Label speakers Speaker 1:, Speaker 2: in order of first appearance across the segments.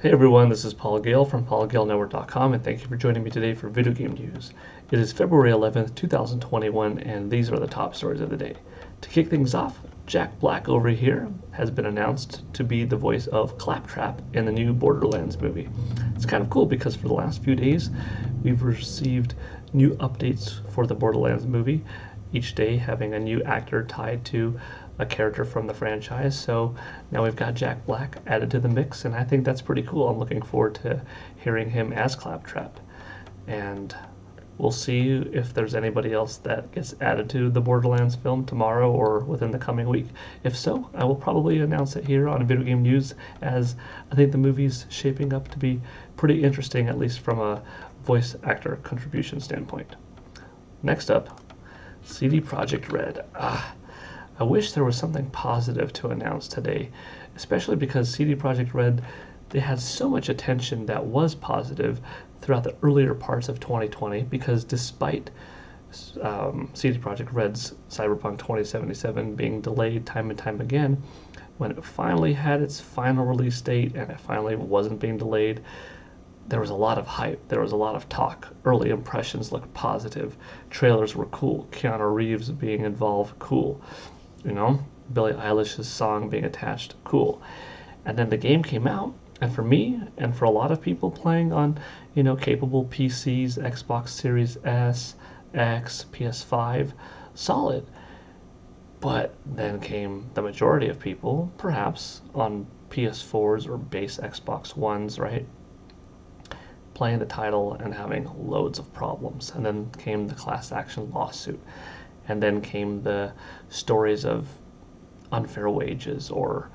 Speaker 1: Hey everyone, this is Paul Gale from paulgalenetwork.com, and thank you for joining me today for video game news. It is February 11th, 2021, and these are the top stories of the day. To kick things off, Jack Black over here has been announced to be the voice of Claptrap in the new Borderlands movie. It's kind of cool because for the last few days we've received new updates for the Borderlands movie, each day having a new actor tied to a character from the franchise. So now we've got Jack Black added to the mix, and I think that's pretty cool. I'm looking forward to hearing him as Claptrap. And we'll see if there's anybody else that gets added to the Borderlands film tomorrow or within the coming week. If so, I will probably announce it here on Video Game News, as I think the movie's shaping up to be pretty interesting, at least from a voice actor contribution standpoint. Next up, CD Projekt Red. I wish there was something positive to announce today, especially because CD Projekt Red, they had so much attention that was positive throughout the earlier parts of 2020, because despite CD Projekt Red's Cyberpunk 2077 being delayed time and time again, when it finally had its final release date and it finally wasn't being delayed, there was a lot of hype, there was a lot of talk. Early impressions looked positive, trailers were cool, Keanu Reeves being involved, cool. You know, Billie Eilish's song being attached, cool. And then the game came out, and for me, and for a lot of people playing on, capable PCs, Xbox Series S, X, PS5, solid. But then came the majority of people, perhaps on PS4s or base Xbox Ones, right? Playing the title and having loads of problems. And then came the class action lawsuit. And then came the stories of unfair wages or,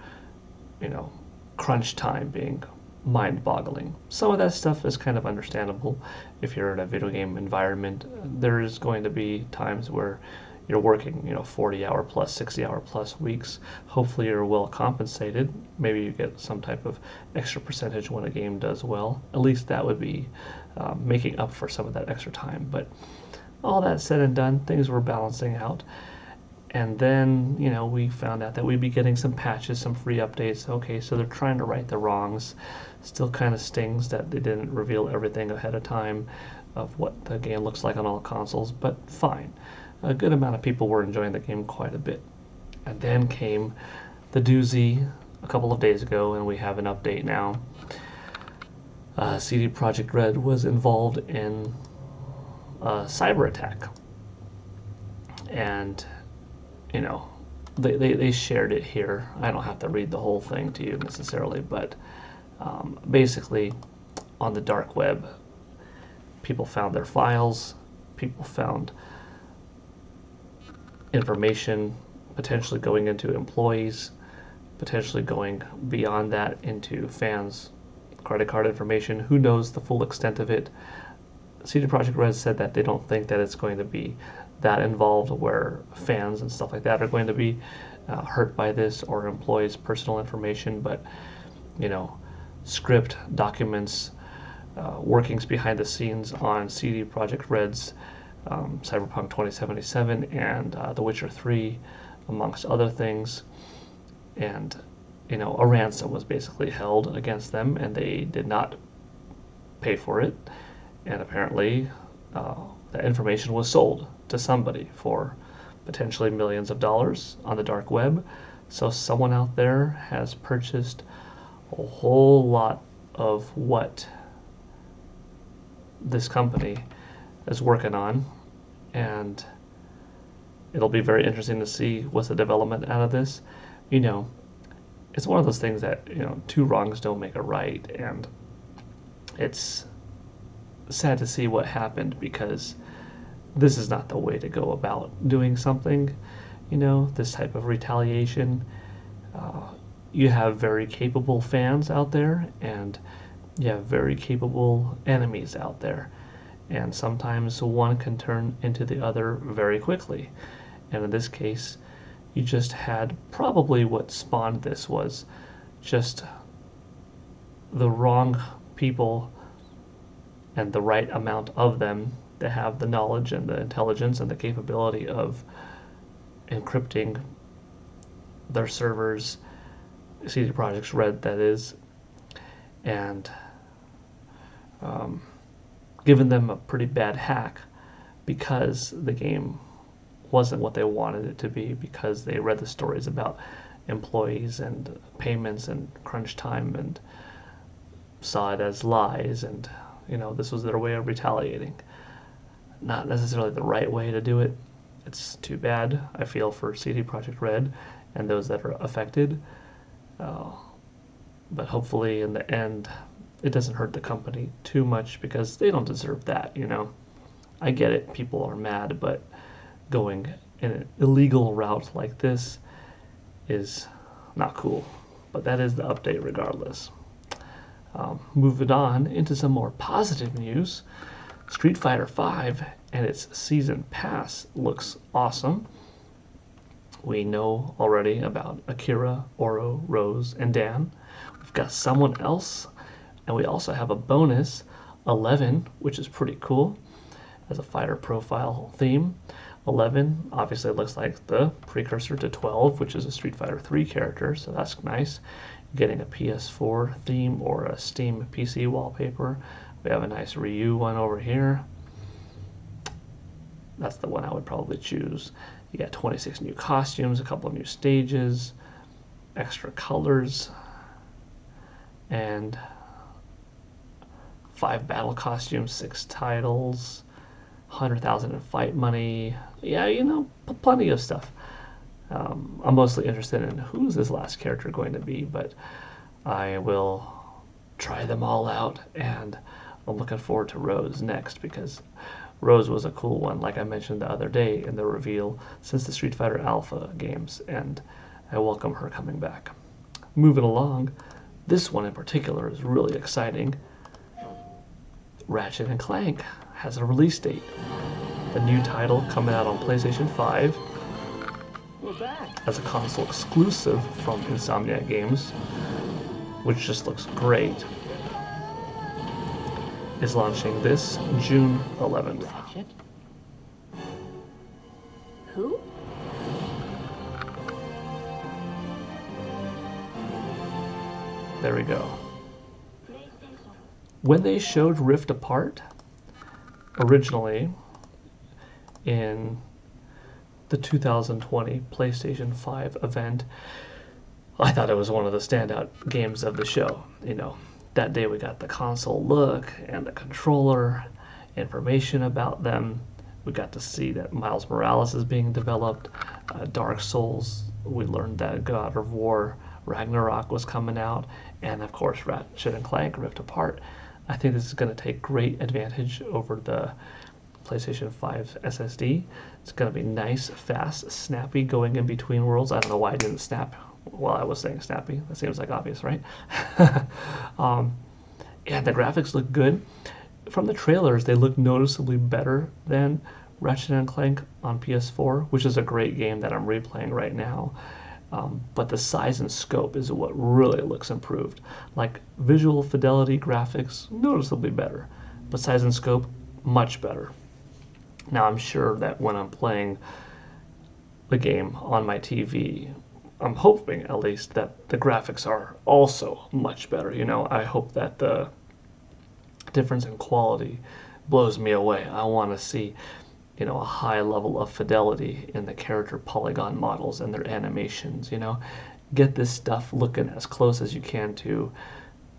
Speaker 1: crunch time being mind-boggling. Some of that stuff is kind of understandable. If you're in a video game environment, there is going to be times where you're working, 40-hour plus, 60-hour plus weeks. Hopefully you're well compensated. Maybe you get some type of extra percentage when a game does well. At least that would be making up for some of that extra time. But all that said and done, things were balancing out. And then, we found out that we'd be getting some patches, some free updates. Okay, so they're trying to right the wrongs. Still kind of stings that they didn't reveal everything ahead of time of what the game looks like on all consoles, but fine. A good amount of people were enjoying the game quite a bit. And then came the doozy a couple of days ago, and we have an update now. CD Projekt Red was involved in a cyber attack, and they shared it here. I don't have to read the whole thing to you necessarily, but basically on the dark web, people found their files, people found information potentially going into employees, potentially going beyond that into fans' credit card information. Who knows the full extent of it? CD Projekt Red said that they don't think that it's going to be that involved where fans and stuff like that are going to be hurt by this, or employees' personal information, but script documents, workings behind the scenes on CD Projekt Red's Cyberpunk 2077 and The Witcher 3, amongst other things. And a ransom was basically held against them, and they did not pay for it. And apparently that information was sold to somebody for potentially millions of dollars on the dark web. So someone out there has purchased a whole lot of what this company is working on, and it'll be very interesting to see what's the development out of this. It's one of those things that, two wrongs don't make a right, and it's sad to see what happened, because this is not the way to go about doing something, this type of retaliation. You have very capable fans out there, and you have very capable enemies out there, and sometimes one can turn into the other very quickly. And in this case, you just had probably what spawned this was just the wrong people and the right amount of them that have the knowledge and the intelligence and the capability of encrypting their servers, CD Projekt Red that is, and given them a pretty bad hack because the game wasn't what they wanted it to be, because they read the stories about employees and payments and crunch time and saw it as lies, and this was their way of retaliating. Not necessarily the right way to do it. It's too bad, I feel, for CD Projekt Red and those that are affected. But hopefully in the end it doesn't hurt the company too much, because they don't deserve that. I get it, people are mad, but going in an illegal route like this is not cool. But that is the update regardless. Moving on into some more positive news. Street Fighter V and its season pass looks awesome. We know already about Akira, Oro, Rose, and Dan. We've got someone else, and we also have a bonus, 11, which is pretty cool, as a fighter profile theme. 11 obviously looks like the precursor to 12, which is a Street Fighter 3 character, so that's nice. Getting a PS4 theme or a Steam PC wallpaper. We have a nice Ryu one over here. That's the one I would probably choose. You got 26 new costumes, a couple of new stages, extra colors, and 5 battle costumes, 6 titles, 100,000 in fight money. Yeah, plenty of stuff. I'm mostly interested in who's this last character going to be, but I will try them all out, and I'm looking forward to Rose next, because Rose was a cool one, like I mentioned the other day in the reveal, since the Street Fighter Alpha games, and I welcome her coming back. Moving along, this one in particular is really exciting. Ratchet and Clank has a release date. The new title coming out on PlayStation 5 as a console exclusive from Insomniac Games, which just looks great, is launching this June 11th.
Speaker 2: Ratchet? Who?
Speaker 1: There we go. When they showed Rift Apart, originally in the 2020 PlayStation 5 event, I thought it was one of the standout games of the show. That day we got the console look and the controller, information about them. We got to see that Miles Morales is being developed. Dark Souls, we learned that God of War Ragnarok was coming out, and of course Ratchet and Clank Rift Apart. I think this is going to take great advantage over the PlayStation 5 SSD. It's going to be nice, fast, snappy going in between worlds. I don't know why I didn't snap while I was saying snappy. That seems like obvious, right? And the graphics look good. From the trailers, they look noticeably better than Ratchet and Clank on PS4, which is a great game that I'm replaying right now. But the size and scope is what really looks improved. Like visual fidelity, graphics, noticeably better. But size and scope, much better. Now I'm sure that when I'm playing the game on my TV, I'm hoping at least that the graphics are also much better. I hope that the difference in quality blows me away. I want to see, a high level of fidelity in the character polygon models and their animations. Get this stuff looking as close as you can to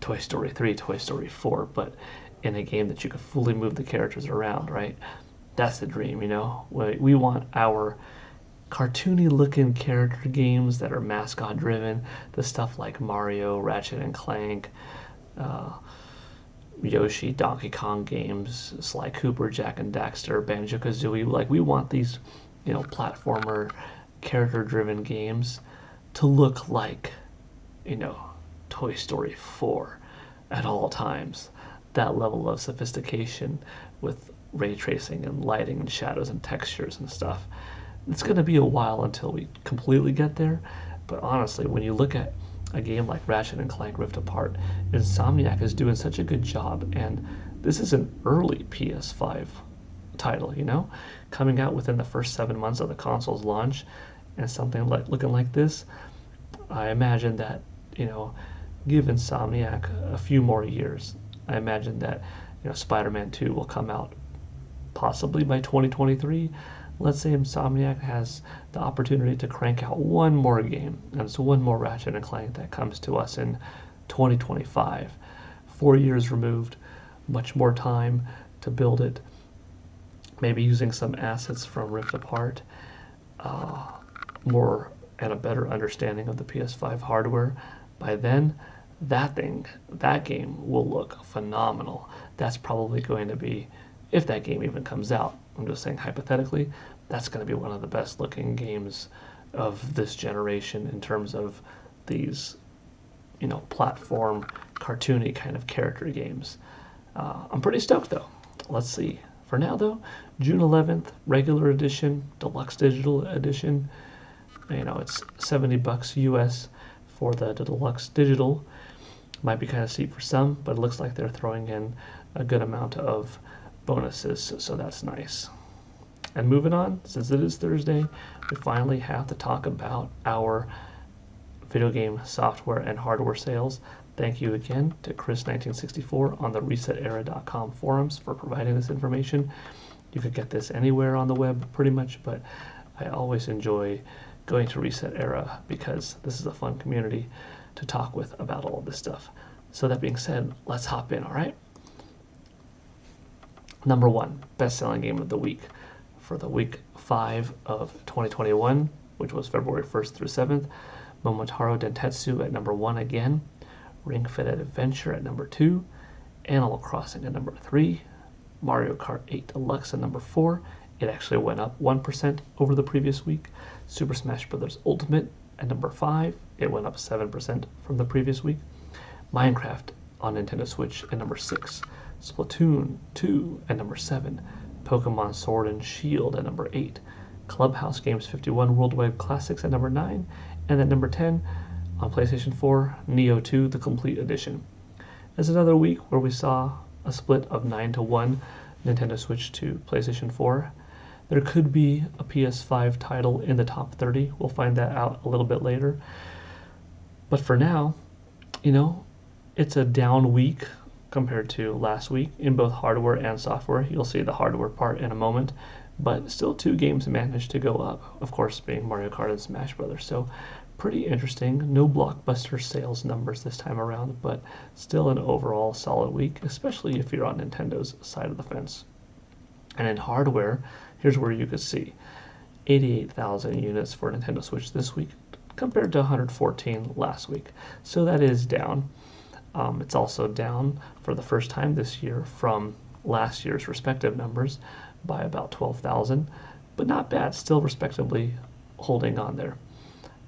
Speaker 1: Toy Story 3, Toy Story 4, but in a game that you can fully move the characters around, right? That's the dream, We want our cartoony looking character games that are mascot driven, the stuff like Mario, Ratchet and Clank, Yoshi, Donkey Kong games, Sly Cooper, Jack and Daxter, Banjo-Kazooie. We want these, platformer character driven games to look like, Toy Story 4 at all times. That level of sophistication with ray tracing and lighting and shadows and textures and stuff. It's going to be a while until we completely get there, but honestly, when you look at a game like Ratchet and Clank Rift Apart, Insomniac is doing such a good job, and this is an early PS5 title, coming out within the first 7 months of the console's launch, and something like looking like this. I imagine that, give Insomniac a few more years. I imagine that Spider-Man 2 will come out possibly by 2023. Let's say Insomniac has the opportunity to crank out one more game, and it's one more Ratchet and Clank that comes to us in 2025. 4 years removed, much more time to build it, maybe using some assets from Rift Apart, more and a better understanding of the PS5 hardware. By then, that game will look phenomenal. That's probably going to be, if that game even comes out, I'm just saying hypothetically, that's going to be one of the best looking games of this generation in terms of these, platform, cartoony kind of character games. I'm pretty stoked though. Let's see. For now though, June 11th, regular edition, deluxe digital edition. It's $70 US for the deluxe digital. Might be kind of steep for some, but it looks like they're throwing in a good amount of bonuses, so that's nice. And moving on, since it is Thursday, we finally have to talk about our video game software and hardware sales. Thank you again to Chris1964 on the ResetEra.com forums for providing this information. You could get this anywhere on the web pretty much, but I always enjoy going to Reset Era because this is a fun community to talk with about all of this stuff. So that being said, let's hop in, all right? Number 1, best-selling game of the week for the week 5 of 2021, which was February 1st through 7th. Momotaro Dentetsu at number 1 again. Ring Fit Adventure at number 2. Animal Crossing at number 3. Mario Kart 8 Deluxe at number 4. It actually went up 1% over the previous week. Super Smash Bros. Ultimate at number 5. It went up 7% from the previous week. Minecraft on Nintendo Switch at number 6. Splatoon 2 at number 7. Pokemon Sword and Shield at number 8. Clubhouse Games 51 Worldwide Classics at number 9. And at number 10, on PlayStation 4, Neo 2 The Complete Edition. As another week where we saw a split of 9-1 Nintendo Switch to PlayStation 4. There could be a PS5 title in the top 30. We'll find that out a little bit later. But for now, it's a down week compared to last week in both hardware and software. You'll see the hardware part in a moment, but still 2 games managed to go up, of course being Mario Kart and Smash Brothers. So pretty interesting. No blockbuster sales numbers this time around, but still an overall solid week, especially if you're on Nintendo's side of the fence. And in hardware, here's where you could see 88,000 units for Nintendo Switch this week compared to 114 last week. So that is down. It's also down for the first time this year from last year's respective numbers by about 12,000, but not bad, still respectably holding on there.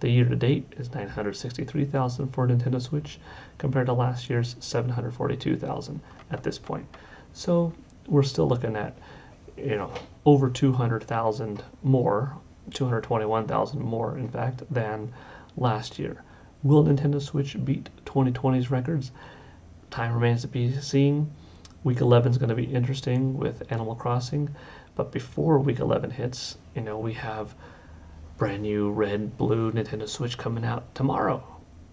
Speaker 1: The year-to-date is 963,000 for Nintendo Switch compared to last year's 742,000 at this point. So we're still looking at, over 200,000 more, 221,000 more, in fact, than last year. Will Nintendo Switch beat 2020's records? Time remains to be seen. Week 11 is going to be interesting with Animal Crossing, but before Week 11 hits, we have brand new red, blue Nintendo Switch coming out tomorrow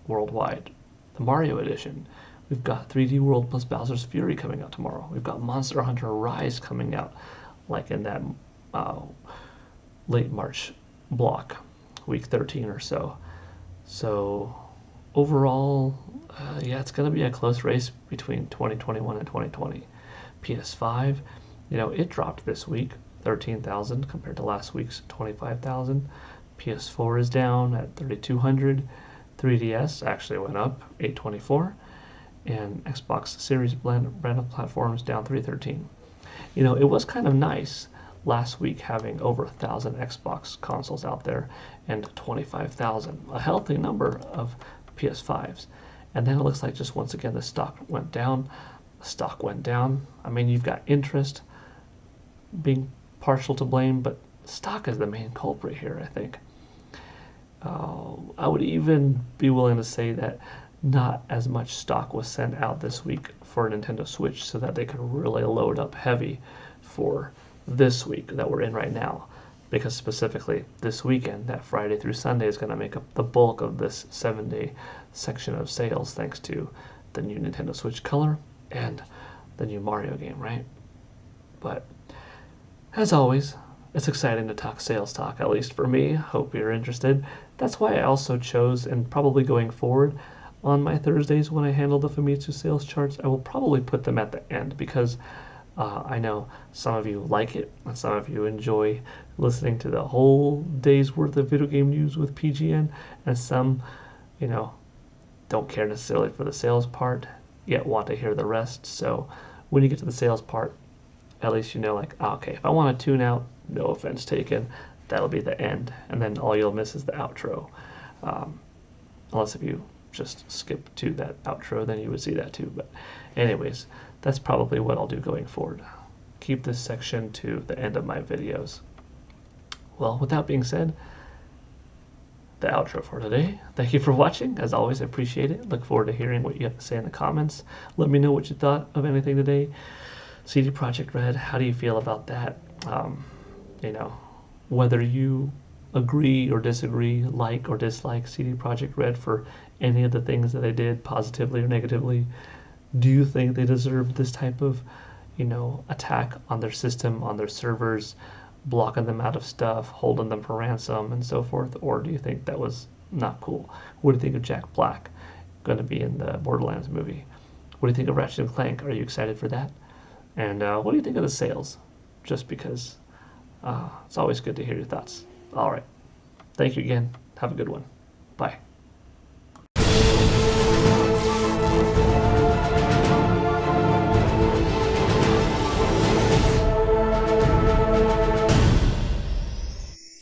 Speaker 1: worldwide, the Mario Edition. We've got 3D World plus Bowser's Fury coming out tomorrow. We've got Monster Hunter Rise coming out, like in that late March block, week 13 or so. So overall, it's going to be a close race between 2021 and 2020. PS5, it dropped this week, 13,000 compared to last week's 25,000. PS4 is down at 3,200. 3DS actually went up 824, and Xbox Series brand of platforms down 313. It was kind of nice last week having over 1,000 Xbox consoles out there and 25,000, a healthy number of PS5s. And then it looks like just once again the stock went down. I mean, you've got interest being partial to blame, but stock is the main culprit here, I think. I would even be willing to say that not as much stock was sent out this week for Nintendo Switch so that they could really load up heavy for this week that we're in right now, because specifically this weekend, that Friday through Sunday, is going to make up the bulk of this 7-day section of sales thanks to the new Nintendo Switch Color and the new Mario game, right? But as always, it's exciting to talk sales talk, at least for me. Hope you're interested. That's why I also chose, and probably going forward, on my Thursdays when I handle the Famitsu sales charts, I will probably put them at the end because I know some of you like it and some of you enjoy listening to the whole day's worth of video game news with PGN, and some, don't care necessarily for the sales part, yet want to hear the rest. So when you get to the sales part, at least okay, if I want to tune out, no offense taken, that'll be the end, and then all you'll miss is the outro. Unless if you just skip to that outro, then you would see that too. But anyways, that's probably what I'll do going forward. Keep this section to the end of my videos. Well, with that being said, the outro for today. Thank you for watching. As always, I appreciate it. Look forward to hearing what you have to say in the comments. Let me know what you thought of anything today. CD Projekt Red, how do you feel about that? Whether you agree or disagree, like or dislike CD Projekt Red for any of the things that they did, positively or negatively. Do you think they deserve this type of, attack on their system, on their servers, blocking them out of stuff, holding them for ransom, and so forth? Or do you think that was not cool? What do you think of Jack Black going to be in the Borderlands movie? What do you think of Ratchet and Clank? Are you excited for that? And what do you think of the sales? Just because it's always good to hear your thoughts. All right. Thank you again. Have a good one. Bye.